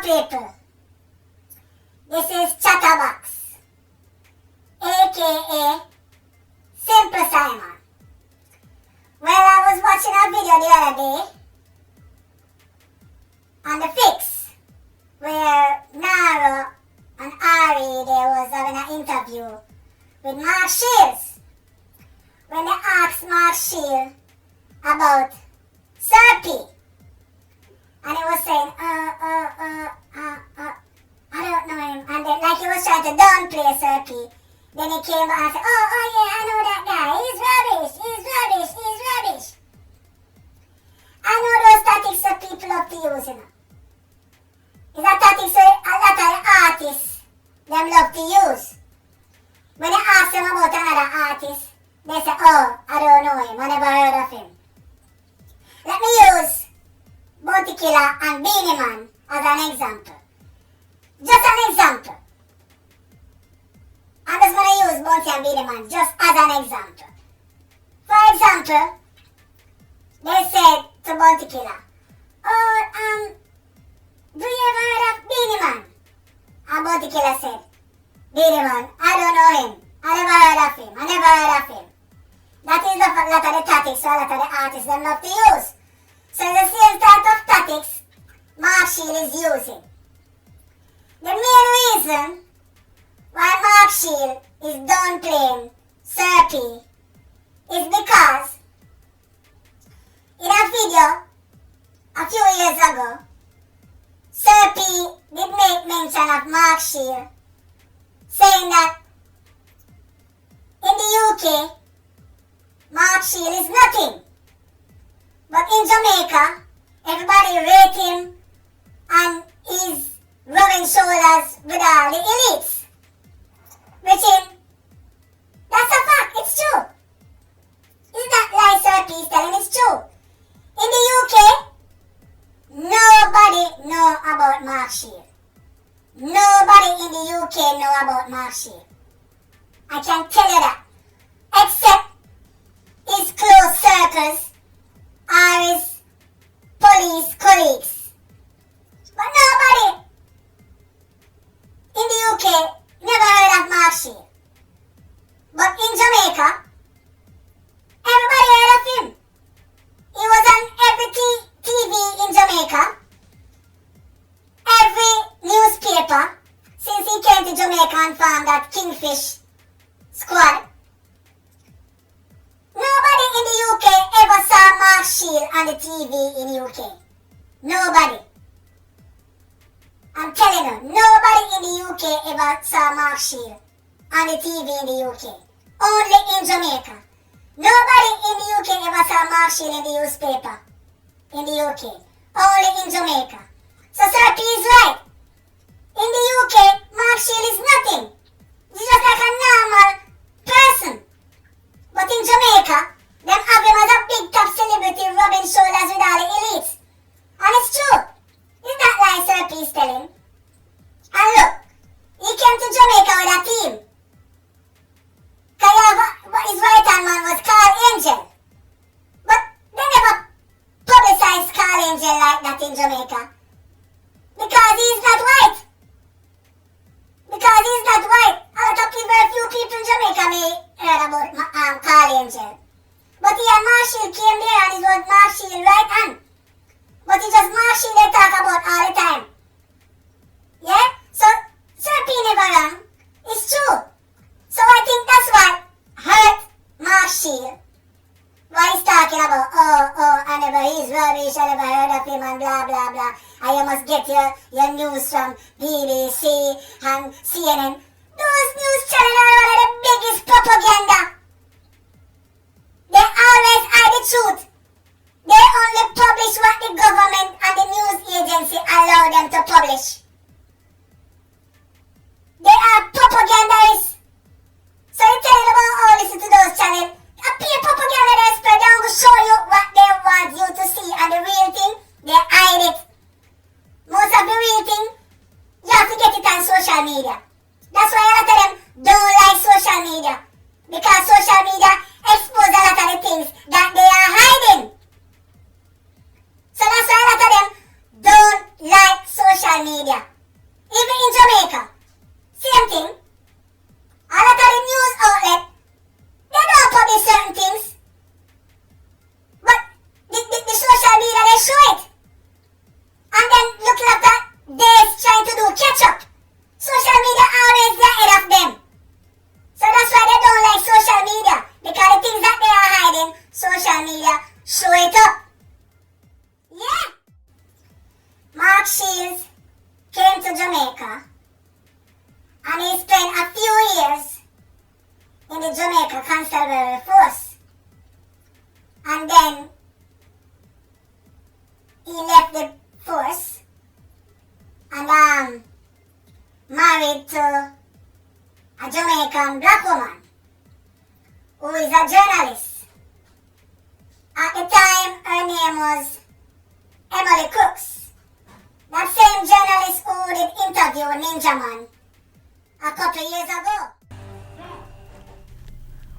people. This is Chatterbox, aka Simple Simon. Well, I was watching a video the other day on the Fix where Naro and Ari they was having an interview with Mark Shields. When they asked Mark Shields about Serpy, and he was saying, I don't know him. And then, like he was trying to downplay Serpy. Then he came back and said, oh yeah, I know that guy. He's rubbish. I know those tactics that people love to use, you know. It's a tactics that a lot of the artists, them love to use. When they ask them about another artist, they say, oh, I don't know him. I never heard of him. Let me use Bounty Killer and Beenie Man as an example. Just an example. I'm just going to use Bounty and Beenie Man just as an example. For example, they said to Bounty Killer, oh, do you ever heard of Beenie Man? And Bounty Killer said, Beenie Man, I don't know him. I never heard of him. That is a lot of the tactics so a lot of the artists them love to use. So the same type of tactics Mark Shields is using. The main reason why Mark Shields is downplaying Serpy is because in a video a few years ago, Serpy did make mention of Mark Shields, saying that in the UK, Mark Shields is nothing. But in Jamaica, everybody rate him and he's rubbing shoulders with all the elites. Which is, that's a fact, it's true. It's not like Serpy is telling, it's true. In the UK, nobody know about Mark Shields. Nobody in the UK know about Mark Shields. I can tell you that. Except his close circles or his police colleagues. But nobody in the UK never heard of Mark Shields. But in Jamaica, everybody heard of him. He was on every TV in Jamaica, every newspaper, since he came to Jamaica and formed that Kingfish squad. Nobody in the UK ever saw Mark Shields on the TV in the UK. Nobody. I'm telling you, nobody in the UK ever saw Mark Shields on the TV in the UK. Only in Jamaica. Nobody in the UK ever saw Mark Shields in the newspaper in the UK. Only in Jamaica. So Serpy is right. In the UK, Mark Shields is nothing. He's just like a normal person. But in Jamaica, them have him as a big top celebrity rubbing shoulders with all the elites. And it's true. It's not like Serpy is telling. And look, he came to Jamaica with a team. His right hand man was Carl Angel. But they never publicized Carl Angel like that in Jamaica. Because he's not white. A lot of people, very few people in Jamaica may heard about Carl Angel. But he and Mark Shields came there and it was Mark Shields' right hand. But it's just Mark Shields they talk about all the time. Yeah? So, Serpy never wrong. It's true. So I think that's what hurt Mark Shields. Why he's talking about, he's rubbish, I never heard of him and blah, blah, blah. And you must get your news from BBC and CNN. Those news channels are one of the biggest propaganda. They always hide the truth. They only publish what the government and the news agency allow them to publish. They are propagandists. So you tell them about, listen to those channels. A peer propaganda they spread, they will show you what they want you to see. And the real thing, they hide it. Most of the real thing, you have to get it on social media. That's why a lot of them don't like social media. Because social media expose a lot of the things that they are hiding. So that's why a lot of them don't like social social media. Even in Jamaica. Same thing. A lot of the news outlet, they don't publish certain things. But the social media, they show it. And then look like that, they're trying to do catch up. Social media always ahead of them. So that's why they don't like social media. Because the things that they are hiding, social media show it up. Yeah. Mark Shields came to Jamaica and he spent a few years in the Jamaica Constabulary Force. And then he left the force and married to a Jamaican black woman who is a journalist. At the time, her name was Emily Crooks. That same journalist who did interview Ninja Man a couple years ago.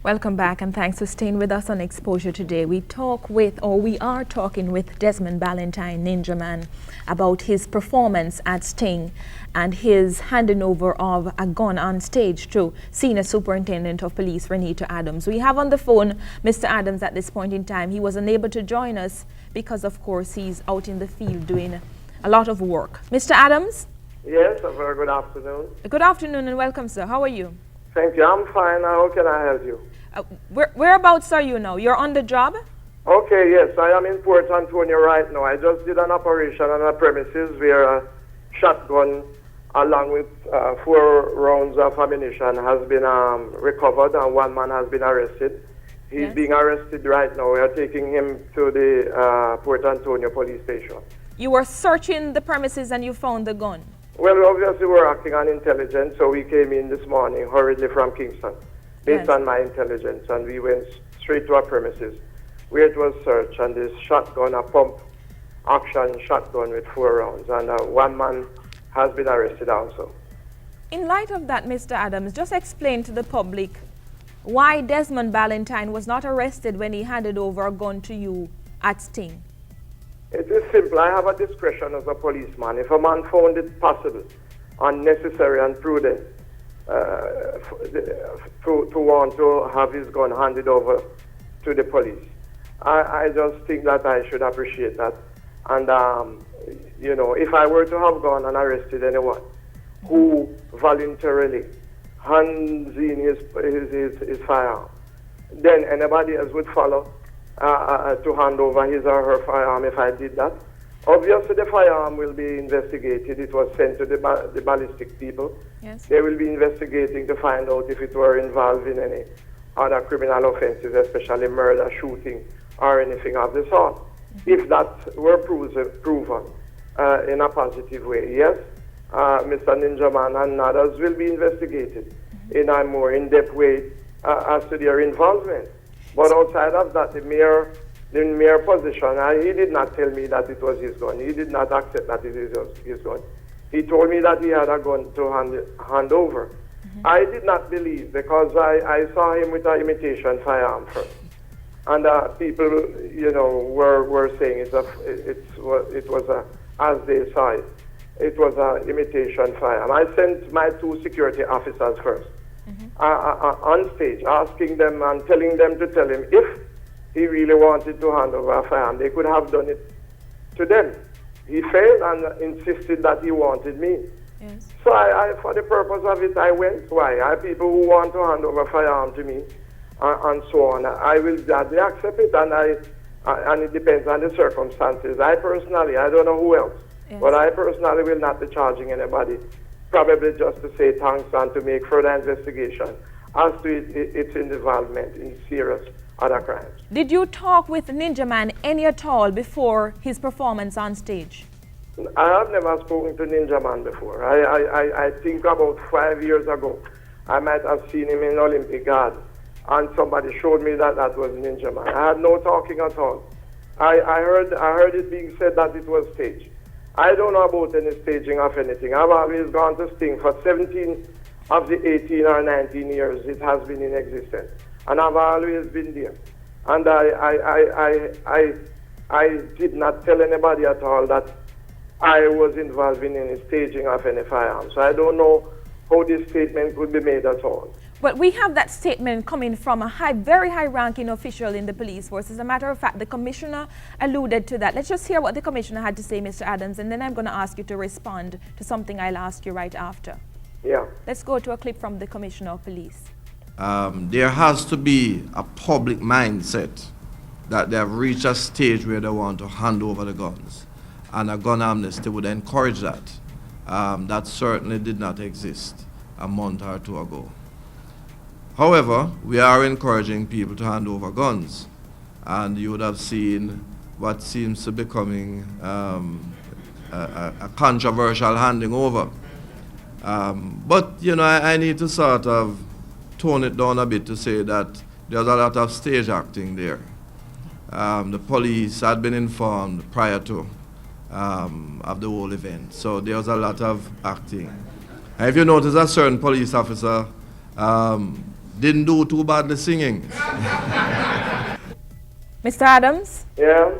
Welcome back and thanks for staying with us on Exposure today. We are talking with Desmond Ballantyne, Ninja Man, about his performance at Sting and his handing over of a gun on stage to Senior Superintendent of Police Renita Adams. We have on the phone Mr. Adams at this point in time. He was unable to join us because, of course, he's out in the field doing a lot of work. Mr. Adams? Yes, a very good afternoon. Good afternoon and welcome, sir. How are you? Thank you. I'm fine. How can I help you? Whereabouts are you now? You're on the job? Okay, yes. I am in Port Antonio right now. I just did an operation on a premises where a shotgun along with 4 rounds of ammunition has been recovered and 1 man has been arrested. He's being arrested right now. We are taking him to the Port Antonio police station. You were searching the premises and you found the gun? Well, obviously we're acting on intelligence, so we came in this morning hurriedly from Kingston. Based on my intelligence, and we went straight to our premises where it was searched, and this shotgun, a pump action shotgun with 4 rounds, and 1 man has been arrested also. In light of that, Mr. Adams, just explain to the public why Desmond Ballantyne was not arrested when he handed over a gun to you at Sting. It is simple. I have a discretion as a policeman. If a man found it possible, unnecessary and prudent, to want to have his gun handed over to the police, I just think that I should appreciate that. And, you know, if I were to have gone and arrested anyone who voluntarily hands in his firearm, then anybody else would follow to hand over his or her firearm if I did that. Obviously, the firearm will be investigated. It was sent to the ballistic people. Yes. They will be investigating to find out if it were involved in any other criminal offenses, especially murder, shooting, or anything of the sort. If that were proven in a positive way, yes, Mr. Ninja Man and others will be investigated in a more in-depth way as to their involvement. But outside of that, the mere position, he did not tell me that it was his gun. He did not accept that it was his gun. He told me that he had a gun to hand over. I did not believe because I saw him with an imitation firearm first. And people, you know, were saying it was a, as they saw it, it was an imitation firearm. I sent my 2 security officers first on stage, asking them and telling them to tell him if he really wanted to hand over a firearm, they could have done it to them. He failed and insisted that he wanted me. Yes. So I, for the purpose of it, I went. Why? I have people who want to hand over a firearm to me and so on. I will gladly accept it, and it depends on the circumstances. I personally, I don't know who else, but I personally will not be charging anybody, probably just to say thanks and to make further investigation as to its involvement in serious other crimes. Did you talk with Ninja Man any at all before his performance on stage? I have never spoken to Ninja Man before. I think about 5 years ago, I might have seen him in Olympic Garden, and somebody showed me that that was Ninja Man. I had no talking at all. I heard it being said that it was staged. I don't know about any staging of anything. I've always gone to Sting for 17 of the 18 or 19 years it has been in existence. And I've always been there. And I did not tell anybody at all that I was involved in any staging of any firearms. So I don't know how this statement could be made at all. But we have that statement coming from a very high-ranking official in the police force. As a matter of fact, the commissioner alluded to that. Let's just hear what the commissioner had to say, Mr. Adams, and then I'm going to ask you to respond to something I'll ask you right after. Yeah. Let's go to a clip from the commissioner of police. There has to be a public mindset that they have reached a stage where they want to hand over the guns. And a gun amnesty would encourage that. That certainly did not exist a month or two ago. However, we are encouraging people to hand over guns. And you would have seen what seems to be becoming a controversial handing over. But, you know, I need to sort of tone it down a bit to say that there's a lot of stage acting there. The police had been informed prior to of the whole event, so there was a lot of acting. And if you notice, a certain police officer didn't do too badly singing. Mr. Adams? Yeah?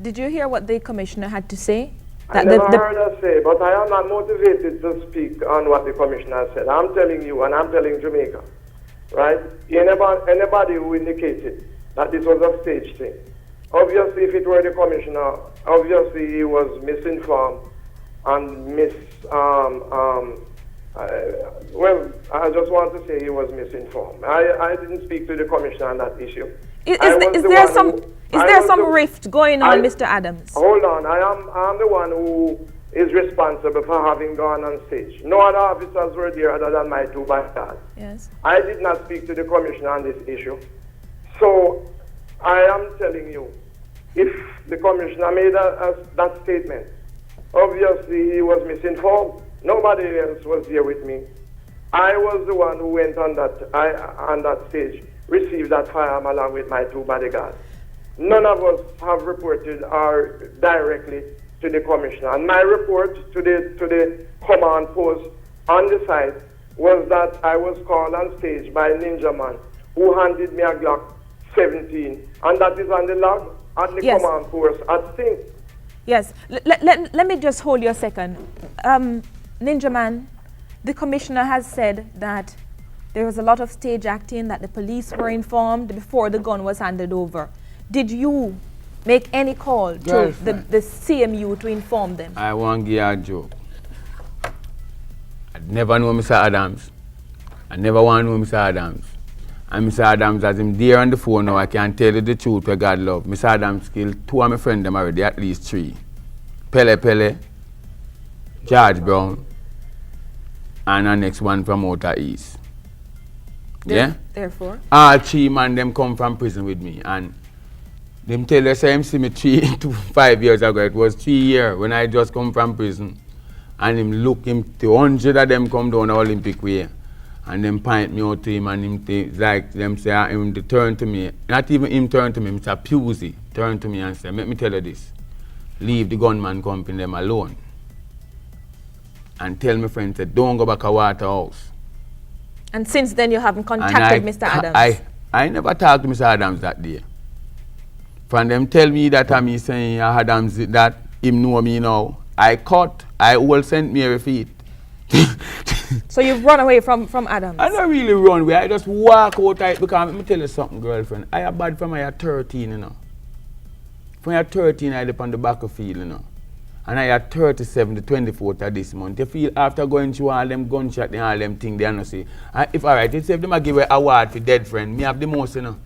Did you hear what the commissioner had to say? I never heard her say, but I am not motivated to speak on what the commissioner said. I'm telling you, and I'm telling Jamaica, right? Anybody who indicated that this was a stage thing, obviously, if it were the commissioner, obviously he was misinformed and well, I just want to say he was misinformed. I didn't speak to the commissioner on that issue. Is there some rift going on, Mr. Adams? Hold on, I'm the one who is responsible for having gone on stage. No other officers were there other than my two bodyguards. Yes. I did not speak to the commissioner on this issue. So I am telling you, if the commissioner made that statement, obviously he was misinformed. Nobody else was there with me. I was the one who went on that stage, received that firearm along with my two bodyguards. None of us have reported directly to the commissioner. And my report to the command post on the site was that I was called on stage by Ninja Man, who handed me a Glock 17, and that is on the log at the command post at Sting. Yes. Let me just hold you a second. Ninja Man, the commissioner has said that there was a lot of stage acting, that the police were informed before the gun was handed over. Did you make any call to the CMU to inform them? I want to give you a joke. I never know Mr. Adams. I never want to know Mr. Adams. And Mr. Adams, as him there on the phone now, I can tell you the truth where God love. Mr. Adams killed two of my friends them already, at least three. Pele, George Brown, and the next one from Outer East. Therefore? All three man them come from prison with me, and them tell us him see me 5 years ago. It was 3 years when I just come from prison. And him look him 200 of them come down the Olympic way. And them point me out to him, and him like them say him to turn to me. Not even him turn to me, Mr. Pusey turn to me and say, let me tell you this. Leave the gunman company them alone. And tell my friend that don't go back to Waterhouse. And since then you haven't contacted Mr. Adams? I never talked to Mr. Adams that day. From them tell me that I'm saying Adams that him know me now. I will send me a refit. So you've run away from Adams? I don't really run away. I just walk out because let me tell you something, girlfriend. I am bad from my 13, you know. From my 13, I live on the back of field, you know. And I had 37 the 24th of this month. You feel after going through all them gunshot and all them things, they don't say. If alright, if them a give an award for dead friend, me have the most, you know.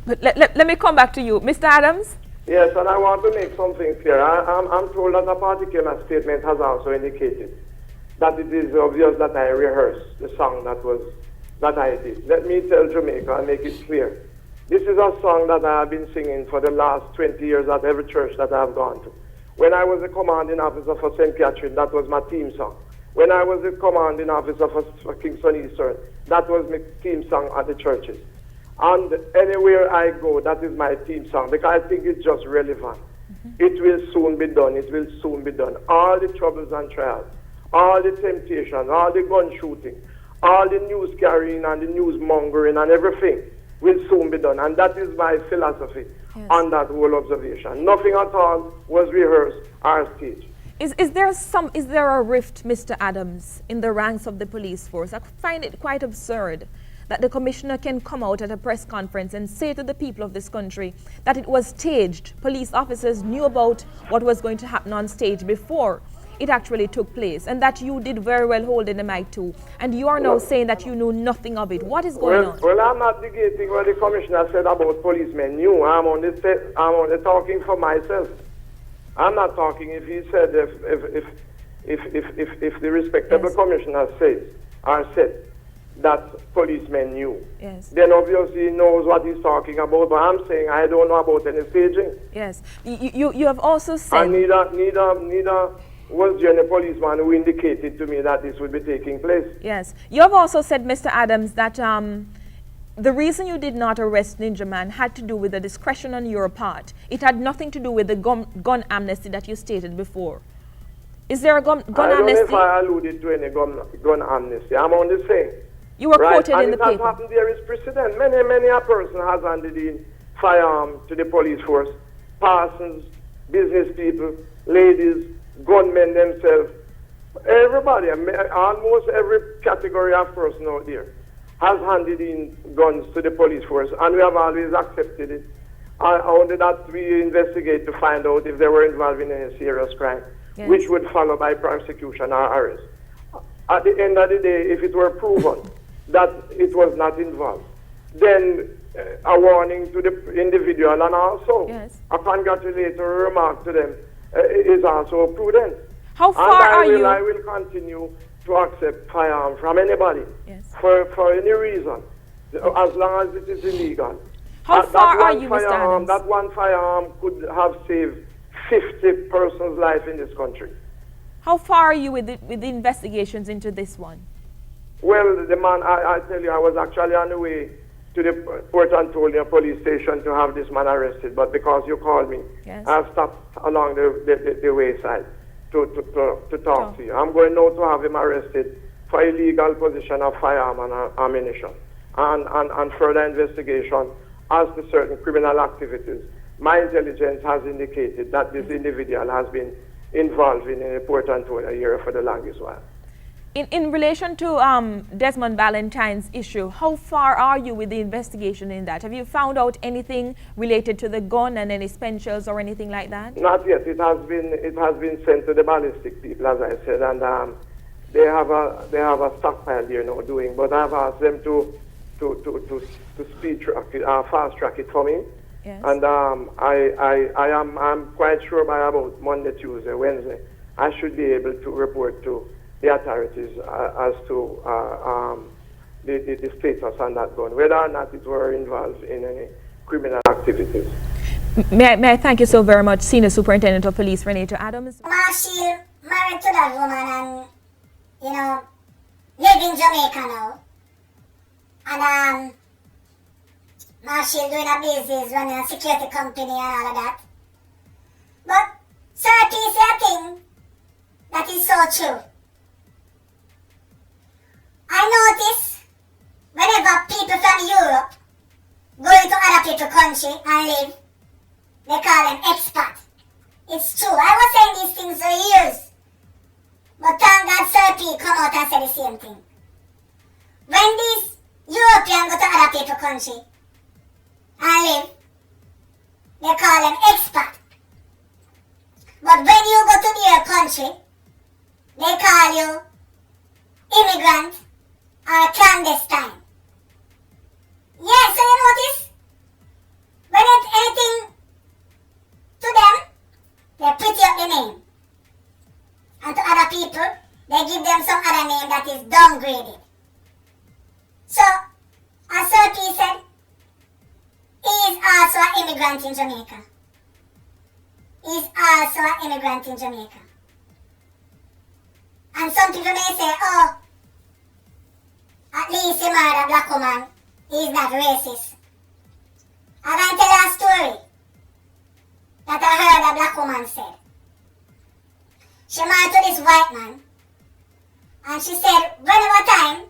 But let me come back to you. Mr. Adams? Yes, and I want to make something clear. I'm told that a particular statement has also indicated that it is obvious that I rehearsed the song that I did. Let me tell Jamaica and make it clear. This is a song that I have been singing for the last 20 years at every church that I have gone to. When I was a commanding officer for St. Catherine, that was my team song. When I was a commanding officer for Kingston Eastern, that was my team song at the churches. And anywhere I go, that is my team song, because I think it's just relevant. It will soon be done. It will soon be done. All the troubles and trials, all the temptations, all the gun shooting, all the news carrying and the news mongering and everything will soon be done. And that is my philosophy on that whole observation. Nothing at all was rehearsed or staged. Is there a rift, Mr. Adams, in the ranks of the police force? I find it quite absurd that the commissioner can come out at a press conference and say to the people of this country that it was staged. Police officers knew about what was going to happen on stage before it actually took place, and that you did very well holding the mic too. And you are now saying that you know nothing of it. What is going on? Well, I'm not negating what the commissioner said about policemen knew. I'm only talking for myself. I'm not talking if he said if the respectable Yes. commissioner said that policemen knew. Yes. Then obviously he knows what he's talking about. But I'm saying I don't know about any staging. Yes. You have also said... And neither was there any policeman who indicated to me that this would be taking place. Yes. You have also said, Mr. Adams, that the reason you did not arrest Ninja Man had to do with the discretion on your part. It had nothing to do with the gun amnesty that you stated before. Is there a gun I don't amnesty? know if I alluded to any gun amnesty. I'm only saying. You were Right, quoted and in the it has paper. happened, there is precedent. Many a person has handed in firearm to the police force. Persons, business people, ladies, gunmen themselves. Everybody, almost every category of person out there has handed in guns to the police force, and we have always accepted it. Only that we investigate to find out if they were involved in any serious crime, Yes. which would follow by prosecution or arrest. At the end of the day, if it were proven that it was not involved, then a warning to the individual and also Yes. a congratulatory remark to them is also prudent. How far are you? I will continue to accept firearm from anybody Yes. for any reason, as long as it is illegal. How far that are one you, Mr. firearm, Adams? that one firearm could have saved 50 persons' life in this country. How far are you with the investigations into this one? Well, the man, I tell you, I was actually on the way to the Port Antonio police station to have this man arrested, but because you called me, Yes. I've stopped along the wayside to talk to you. I'm going now to have him arrested for illegal possession of firearm and ammunition and further investigation as to certain criminal activities. My intelligence has indicated that this individual has been involved in the Port Antonio area for the longest while. In relation to Desmond Ballantyne's issue, how far are you with the investigation in that? Have you found out anything related to the gun and any spent shells or anything like that? Not yet. It has been sent to the ballistic people, as I said, and they have a stockpile there now doing. But I've asked them to speed track it, fast track it for me. Yes. And I'm quite sure by about Monday, Tuesday, Wednesday, I should be able to report to the authorities as to the status on that gun, whether or not it were involved in any criminal activities. May I thank you so very much, Senior Superintendent of Police Renata Adams. Marshall married to that woman and, live in Jamaica now. And Marshall doing a business, running a security company and all of that. But Sir P say a thing that is so true. I notice whenever people from Europe go into other people's country and live, they call them expat. It's true. I was saying these things for years. But thank God Sir P come out and say the same thing. When these Europeans go to other people's country and live, they call them expat. But when you go to their country, they call you immigrant or clandestine. Yeah, so you notice? When it's anything to them, they pretty up the name. And to other people, they give them some other name that is downgraded. So, as Sir P said, he is also an immigrant in Jamaica. He is also an immigrant in Jamaica. And some people may say, oh, at least he married a black woman. He is not racist. I'm going to tell you a story that I heard a black woman say. She married to this white man. And she said, whenever time,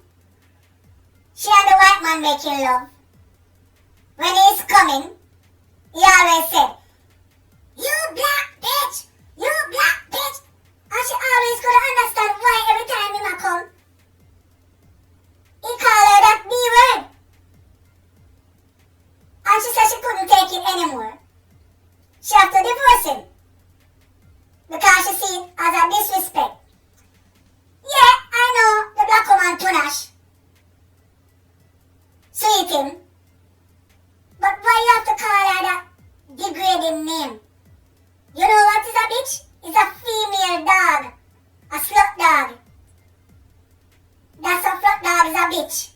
she and the white man making love. When he's coming, he always said, you black bitch, you black bitch. And she always couldn't understand why every time him a come, he called her that B word. And she said she couldn't take it anymore. She had to divorce him. Because she see it as a disrespect. Yeah, I know the black woman Tunash. Sweet him. But why you have to call her that degrading name? You know what is a bitch? It's a female dog. A slut dog. That's a slut dog is a bitch.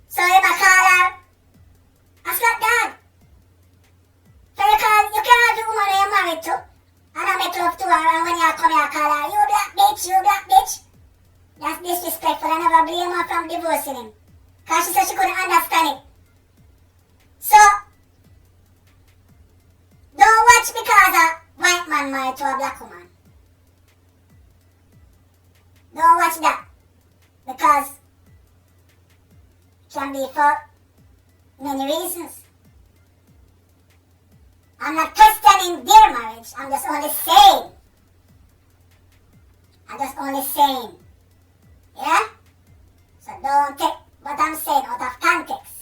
So you might call her a slut dog. So you can't do woman you're married to. And I make love to her and when you come here call her, you black bitch, you black bitch. That's disrespectful. I never blame her from divorcing him. Because she said she couldn't understand it. So, don't watch because a white man married to a black woman. Don't watch that. Because it can be for many reasons. I'm not questioning their marriage. I'm just only saying. Yeah? So don't take what I'm saying out of context.